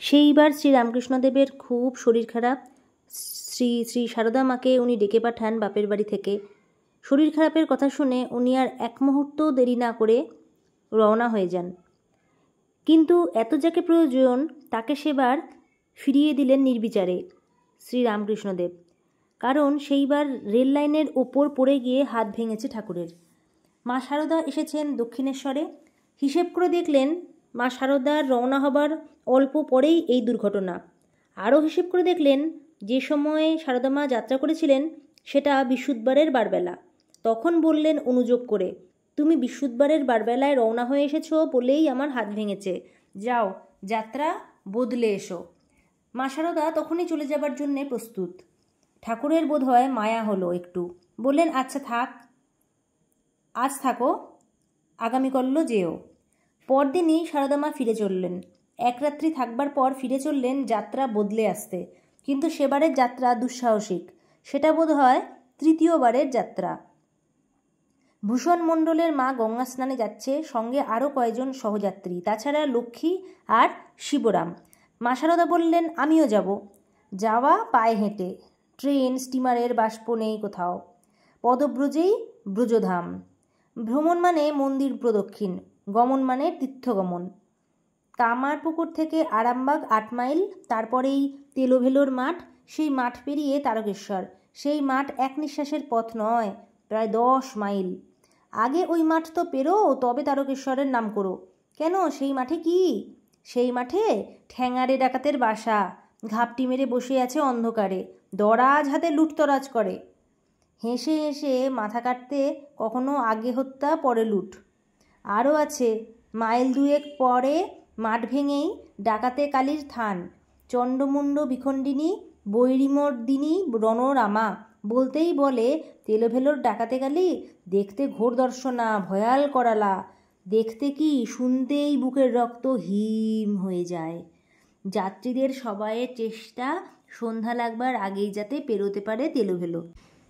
সেইবার শ্রীরামকৃষ্ণদেবের খুব শরীর খারাপ। শ্রী শ্রী সারদা মাকে উনি ডেকে পাঠান বাপের বাড়ি থেকে। শরীর খারাপের কথা শুনে উনি আর এক মুহূর্ত দেরি না করে রওনা হয়ে যান। কিন্তু এত যাকে প্রয়োজন তাকে সেবার ফিরিয়ে দিলেন নির্বিচারে শ্রীরামকৃষ্ণদেব। কারণ সেইবার রেল লাইনের ওপর পড়ে গিয়ে হাত ভেঙেছে ঠাকুরের। মা সারদা এসেছেন দক্ষিণেশ্বরে। হিসেব করে দেখলেন মা সারদার রওনা হবার অল্প পরেই এই দুর্ঘটনা। আরও হিসেব করে দেখলেন যে সময়ে সারদা মা যাত্রা করেছিলেন সেটা বৃহস্পতিবারের বারবেলা। তখন বললেন অনুযোগ করে, তুমি বৃহস্পতিবারের বারবেলায় রওনা হয়ে এসেছো বলেই আমার হাত ভেঙেছে, যাও যাত্রা বদলে এসো। মা সারদা তখনই চলে যাবার জন্যে প্রস্তুত। ঠাকুরের বোধহয় মায়া হলো একটু, বললেন আচ্ছা থাক, আজ থাকো, আগামীকাল যেও। পরদিনই সারদা মা ফিরে চললেন। এক রাত্রি থাকবার পর ফিরে চললেন যাত্রা বদলে আসতে। কিন্তু সেবারের যাত্রা দুঃসাহসিক, সেটা বোধহয় তৃতীয়বারের যাত্রা। ভূষণ মণ্ডলের মা গঙ্গা স্নানে যাচ্ছে, সঙ্গে আরও কয়েকজন সহযাত্রী, তাছাড়া লক্ষ্মী আর শিবরাম। মা সারদা বললেন আমিও যাব। যাওয়া পায়ে হেঁটে, ট্রেন স্টিমারের বাষ্প নেই কোথাও, পদব্রজেই ব্রজধাম। ভ্রমণ মানে মন্দির প্রদক্ষিণ, গমন মানে তীর্থগমন। কামারপুকুর থেকে আরামবাগ 8 মাইল, তারপরেই তেলোভেলোর মাঠ, সেই মাঠ পেরিয়ে তারকেশ্বর। সেই মাঠ এক নিঃশ্বাসের পথ নয়, প্রায় 10 মাইল। আগে ওই মাঠ তো পেরো, তবে তারকেশ্বরের নাম করো। কেন, সেই মাঠে কি? সেই মাঠে ঠ্যাঙাড়ে ডাকাতের বাসা, ঘাপটি মেরে বসে আছে অন্ধকারে, দরাজ হাতে লুটতরাজ করে। হেসে হেসে মাথা কাটতে, কখনো আগে হত্যা পরে লুট। আরও আছে মাইল 2 পরে মাঠ ভেঙেই ডাকাতে কালীর থান, চণ্ডমুণ্ড বিখণ্ডিনী বৈরিমর্দিনী রণরামা। বলতেই বলে তেলোভেলোর ডাকাতে কালী, দেখতে ঘোর দর্শনা, ভয়াল করালা। দেখতে কি, শুনতেই বুকের রক্ত হিম হয়ে যায়। যাত্রীদের সবাইয়ের চেষ্টা সন্ধ্যা লাগবার আগেই যাতে পেরোতে পারে তেলোভেলো,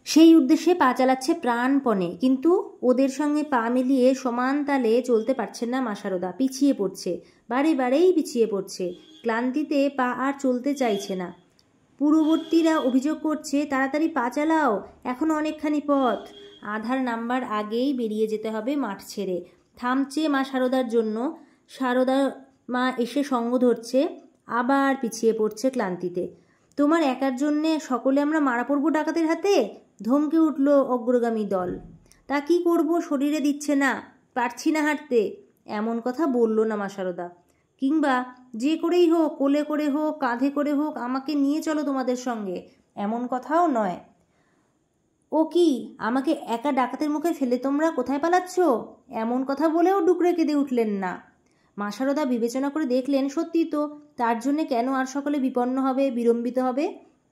সেই উদ্দেশ্যে পা চালাচ্ছে প্রাণপণে। কিন্তু ওদের সঙ্গে পা মিলিয়ে সমান তালে চলতে পারছেন না মা সারদা, পিছিয়ে পড়ছে, বারে বারেই পিছিয়ে পড়ছে। ক্লান্তিতে পা আর চলতে চাইছে না। পূর্ববর্তীরা অভিযোগ করছে তাড়াতাড়ি পা চালাও, এখনও অনেকখানি পথ। আধার নাম্বার আগেই বেরিয়ে যেতে হবে মাঠ ছেড়ে। থামছে মা সারদার জন্য, সারদা মা এসে সঙ্গ ধরছে, আবার পিছিয়ে পড়ছে ক্লান্তিতে। তোমার একার জন্যে সকলে আমরা মারা পড়ব ডাকাতের হাতে, ধমকে উঠল অগ্রগামী দল। তা কি করব, শরীরে দিচ্ছে না, পারছি না হাঁটতে। এমন কথা বলল না মা সারদা। কিংবা যে করেই হোক, কোলে করে হোক, কাঁধে করে হোক, আমাকে নিয়ে চলো তোমাদের সঙ্গে, এমন কথাও নয়। ও কি, আমাকে একা ডাকাতের মুখে ফেলে তোমরা কোথায় পালাচ্ছ, এমন কথা বলেও ডুকরে কেঁদে উঠলেন না। মা সারদা বিবেচনা করে দেখলেন সত্যি তো, তার জন্যে কেন আর সকলে বিপন্ন হবে, বিড়ম্বিত হবে?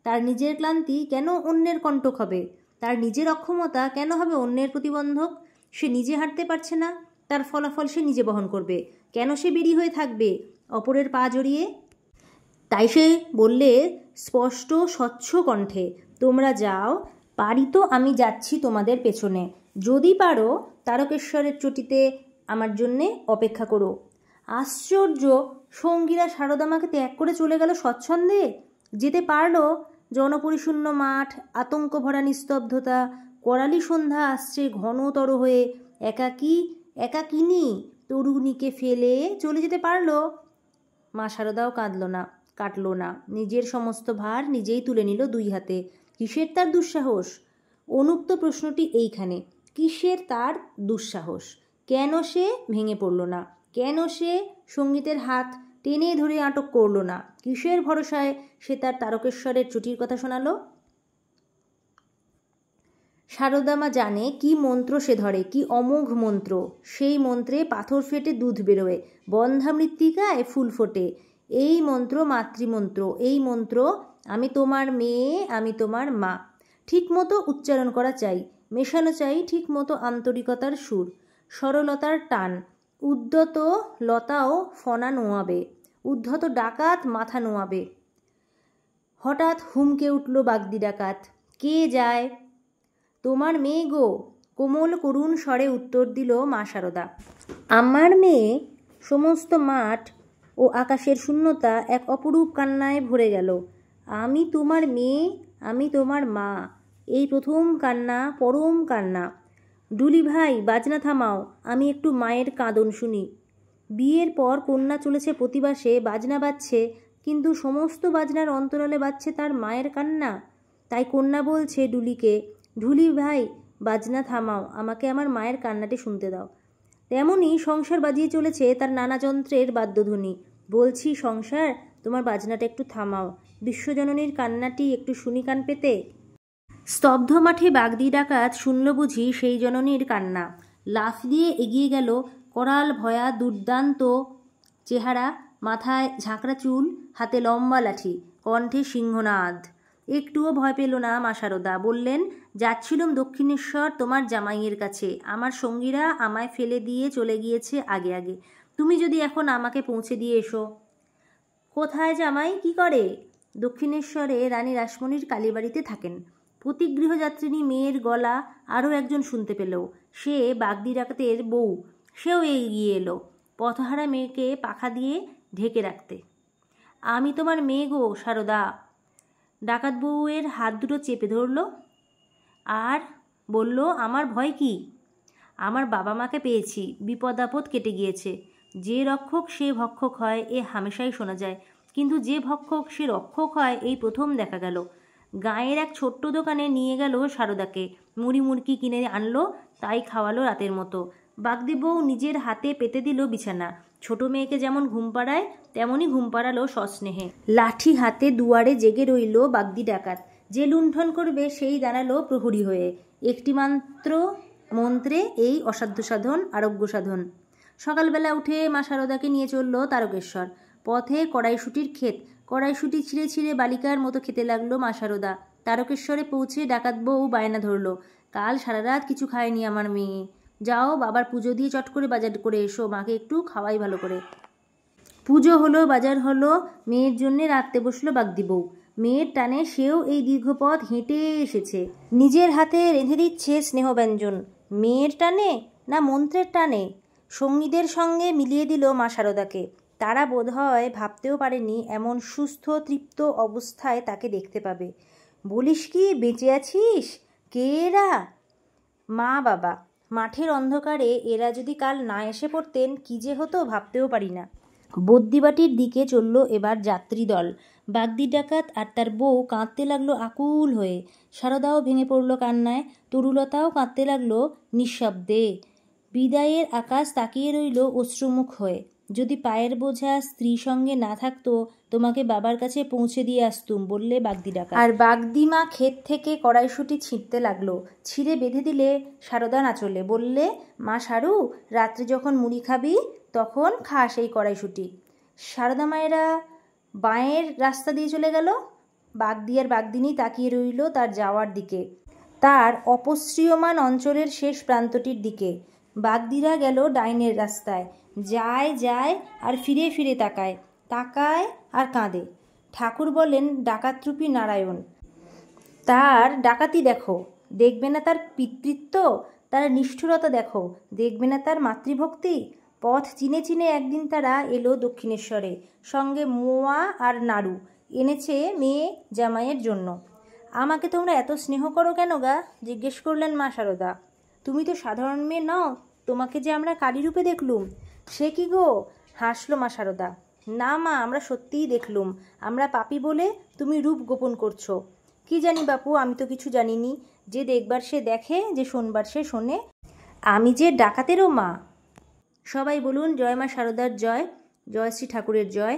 তার নিজের ক্লান্তি কেন অন্যের কণ্টক হবে? তার নিজের অক্ষমতা কেন হবে অন্যের প্রতিবন্ধক? সে নিজে হাঁটতে পারছে না, তার ফলাফল সে নিজে বহন করবে। কেন সে বেরি হয়ে থাকবে অপরের পা জড়িয়ে? তাই সে বললে স্পষ্ট স্বচ্ছ কণ্ঠে, তোমরা যাও, পারি তো আমি যাচ্ছি তোমাদের পেছনে। যদি পারো তারকেশ্বরের চটিতে আমার জন্যে অপেক্ষা করো। আশ্চর্য, সঙ্গীরা সারদামাকে ত্যাগ করে চলে গেল স্বচ্ছন্দে। যেতে পারল। জনপরিশূন্য মাঠ, আতঙ্ক ভরা নিস্তব্ধতা, করালি সন্ধ্যা আসছে ঘনতর হয়ে। একাকিনী তরুণীকে ফেলে চলে যেতে পারল। মা সারদাও কাটল না, নিজের সমস্ত ভার নিজেই তুলে নিল 2 হাতে। কিসের তার দুঃসাহস? অনুক্ত প্রশ্নটি এইখানে, কিসের তার দুঃসাহস? কেন সে ভেঙে পড়ল না? কেন সে সঙ্গীতের হাত টেনে ধরে আটক করল না? কিসের ভরসায় সে তার তারকেশ্বরের চটির কথা শোনালো? সারদামা জানে কি মন্ত্র সে ধরে, কি অমোঘ মন্ত্র। সেই মন্ত্রে পাথর ফেটে দুধ বেরোয়, বন্ধা মৃত্তিকায় ফুল ফোটে। এই মন্ত্র মাতৃমন্ত্র, এই মন্ত্র আমি তোমার মেয়ে, আমি তোমার মা। ঠিক মতো উচ্চারণ করা চাই, মেশানো চাই ঠিক মতো আন্তরিকতার সুর, সরলতার টান। উদ্ধত লতাও ফনা নোয়াবে, উদ্ধত ডাকাত মাথা নোয়াবে। হঠাৎ হুমকে উঠল বাগদি ডাকাত। কে যায়? তোমার মেয়ে গো, কোমল করুণ স্বরে উত্তর দিল মা সারদা। আমার মেয়ে? সমস্ত মাঠ ও আকাশের শূন্যতা এক অপরূপ কান্নায় ভরে গেল। আমি তোমার মেয়ে, আমি তোমার মা, এই প্রথম কান্না, পরম কান্না। ডুলি ভাই, বাজনা থামাও, আমি একটু মায়ের কাঁদন শুনি। বিয়ের পর কন্যা চলেছে প্রতিবাসে, বাজনা বাজছে, কিন্তু সমস্ত বাজনার অন্তরালে বাজছে তার মায়ের কান্না। তাই কন্যা বলছে ডুলিকে, ঢুলি ভাই, বাজনা থামাও, আমাকে আমার মায়ের কান্নাটি শুনতে দাও। তেমনই সংসার বাজিয়ে চলেছে তার নানা যন্ত্রের বাদ্যধ্বনি। বলছি সংসার, তোমার বাজনাটা একটু থামাও, বিশ্বজননীর কান্নাটি একটু শুনি কান পেতে। স্তব্ধ মাঠে বাগদি ডাকাত শুনল বুঝি সেই জননীর কান্না। লাফ দিয়ে এগিয়ে গেল, করাল ভয়া দুর্দান্ত চেহারা, মাথায় ঝাঁকড়া চুল, হাতে লম্বা লাঠি, কণ্ঠে সিংহনাদ। একটুও ভয় পেল না মা শারদা। বললেন, যাচ্ছিলুম দক্ষিণেশ্বর তোমার জামাইয়ের কাছে, আমার সঙ্গীরা আমায় ফেলে দিয়ে চলে গিয়েছে আগে আগে, তুমি যদি এখন আমাকে পৌঁছে দিয়ে এসো। কোথায় জামাই, কি করে? দক্ষিণেশ্বরে রানী রাসমণির কালীবাড়িতে থাকেন। প্রতি গৃহযাত্রিনী মেয়ের গলা আরও একজন শুনতে পেল। সে বাগদি ডাকাতের বউ। সেও এগিয়ে এলো, পথহারা মেয়েকে পাখা দিয়ে ঢেকে রাখতে। আমি তোমার মেয়ে গো শারদা। ডাকাত বউয়ের হাত দুটো চেপে ধরল আর বলল, আমার ভয় কি? আমার বাবা মাকে পেয়েছি, বিপদ আপদ কেটে গিয়েছে। যে রক্ষক সে ভক্ষক হয়, এ হামেশাই শোনা যায়, কিন্তু যে ভক্ষক সে রক্ষক হয় এই প্রথম দেখা গেল। গাঁয়ের এক ছোট্ট দোকানে নিয়ে গেল শারদাকে, মুড়ি মুড়কি কিনে আনলো, তাই খাওয়ালো রাতের মতো। বাগদি বউ নিজের হাতে পেতে দিল বিছানা। ছোট মেয়েকে যেমন ঘুম পাড়ায় তেমনই ঘুম পাড়ালো সস্নেহে। লাঠি হাতে দুয়ারে জেগে রইল বাগদি ডাকাত। যে লুণ্ঠন করবে সেই দাঁড়ালো প্রহরী হয়ে। একটি মাত্র মন্ত্রে এই অসাধ্য সাধন, আরোগ্য সাধন। সকালবেলা উঠে মা শারদাকে নিয়ে চলল তারকেশ্বর। পথে কড়াইশুটির ক্ষেত, কড়াইশুটি ছিঁড়ে ছিঁড়ে বালিকার মতো খেতে লাগলো মা শারদা। তারকেশ্বরে পৌঁছে ডাকাত বউ বায়না ধরল, কাল সারা রাত কিছু খায়নি আমার মেয়ে, যাও বাবার পুজো দিয়ে চট করে বাজার করে এসো, মাকে একটু খাওয়াই ভালো করে। পুজো হলো, বাজার হলো, মেয়ের জন্যে রাঁধতে বসলো বাগদি বউ। মেয়ের টানে সেও এই দীর্ঘপথ হেঁটে এসেছে, নিজের হাতে রেঁধে দিচ্ছে স্নেহব্যঞ্জন। মেয়ের টানে না মন্ত্রের টানে? সঙ্গীদের সঙ্গে মিলিয়ে দিল মা শারদাকে। তারা বোধহয় ভাবতেও পারেনি এমন সুস্থ তৃপ্ত অবস্থায় তাকে দেখতে পাবে। বলিস কি, বেঁচে আছিস? কে এরা? মা বাবা। মাঠের অন্ধকারে এরা যদি কাল না এসে পড়তেন কি যে হতো ভাবতেও পারি না। বদ্যিবাটির দিকে চলল এবার যাত্রী দল। বাগদি ডাকাত আর তার বউ কাঁদতে লাগলো আকুল হয়ে। শারদাও ভেঙে পড়ল কান্নায়, তরুলতাও কাঁদতে লাগলো নিঃশব্দে। বিদায়ের আকাশ তাকিয়ে রইল অশ্রুমুখ হয়ে। যদি পায়ের বোঝা স্ত্রী সঙ্গে না থাকতো, তোমাকে বাবার কাছে পৌঁছে দিয়ে আসতুম, বললে বাগদি ডাকাত। আর বাগদি মা ক্ষেত থেকে কড়াইশুঁটি ছিঁড়তে লাগলো। ছিঁড়ে বেঁধে দিলে শারদা নাচলে, বললে, মা শারু, রাত্রে যখন মুড়ি খাবি তখন খা সেই কড়াইশুঁটি। শারদা মায়েরা বাঁয়ের রাস্তা দিয়ে চলে গেল। বাগদি আর বাগদিনী তাকিয়ে রইল তার যাওয়ার দিকে, তার অপসৃয়মান অঞ্চলের শেষ প্রান্তটির দিকে। বাগদিরা গেল ডাইনের রাস্তায়, যায় যায় আর ফিরে ফিরে তাকায়, তাকায় আর কাঁদে। ঠাকুর বলেন, ডাকাতরূপী নারায়ণ, তার ডাকাতি দেখো, দেখবে না তার পিতৃত্ব, তার নিষ্ঠুরতা দেখো, দেখবে না তার মাতৃভক্তি। পথ চিনে চিনে একদিন তারা এলো দক্ষিণেশ্বরে, সঙ্গে মোয়া আর নাড়ু এনেছে মেয়ে জামাইয়ের জন্য। আমাকে তোমরা এত স্নেহ করো কেন গা? জিজ্ঞেস করলেন মা শারদা। তুমি তো সাধারণ মেয়ে নও, তোমাকে যে আমরা কালীরূপে দেখলুম। সে কি গো? হাসলো মা শারদা। না মা, আমরা সত্যিই দেখলুম, আমরা পাপী বলে তুমি রূপ গোপন করছো। কি জানি বাপু, আমি তো কিছু জানিনি। যে দেখবার সে দেখে, যে শোনবার সে শোনে। আমি যে ডাকাতেরও মা। সবাই বলুন, জয় মা শারদার জয়, জয় শ্রী ঠাকুরের জয়।